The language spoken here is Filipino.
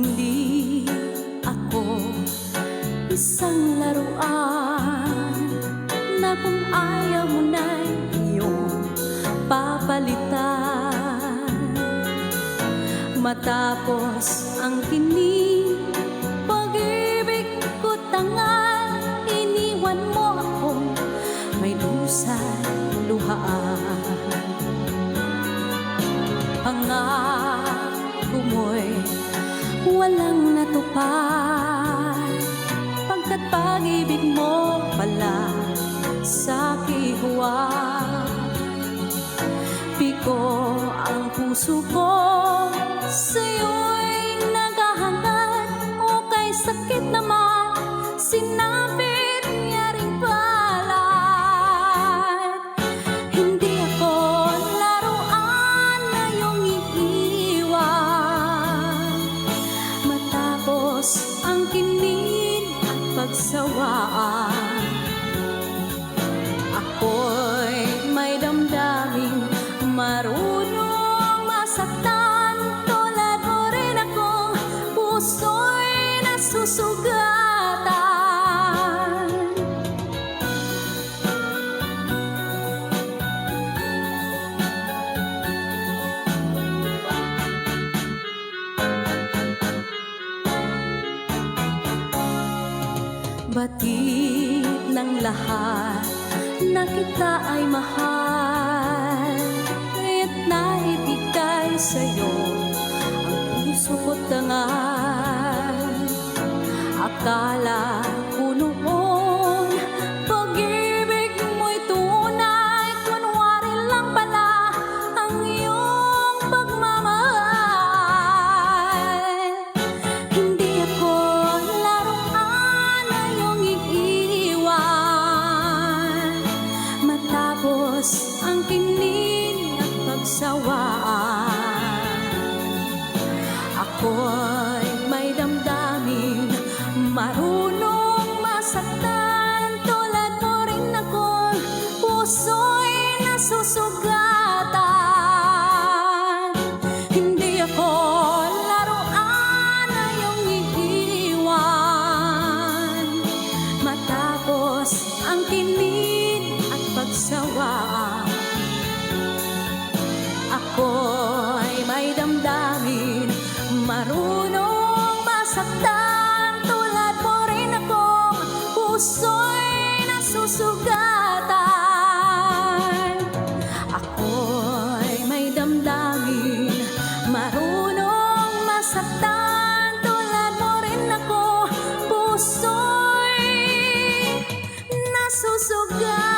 Hindi ako isang laruan na kung ayaw mo na'y iyong papalitan. Matapos ang tinig, pag-ibig ko tangal, iniwan mo akong may lusay luhaan. Pangako mo'y walang natupad, pagkat pag-ibig mo pala sa kihuwag. Piko ang puso ko, sa'yo'y naghahangad, o kay sakit naman sinapit niya ring palad. Hindi ako laruan na iyong iiwan, matapos ang kinid at pagsawaan. Ako'y may damdaming marunong masaktan, tulad mo rin akong puso'y nasusugatan. Batid ng lahat na kita ay mahal, kaya't naibigay sa'yo ang puso ko't dangal. Akala ko noon pag-ibig mo'y tunay, kunwari lang pala ang iyong pagmamahal. Hindi ako laruan na iyong iiwan, matapos ang kinid at pagsawaan. Ako'y may damdamin marunong masaktan, tulad mo rin akong puso'y nasusugatan. Hindi ako laruan na iyong iiwan, matapos ang kinid at pagsawaan. Ako'y may damdamin marunong masaktan, tulad mo rin akong puso'y nasusugatan. Ako'y may damdamin marunong masaktan, tulad mo rin ako, puso'y nasusugatan.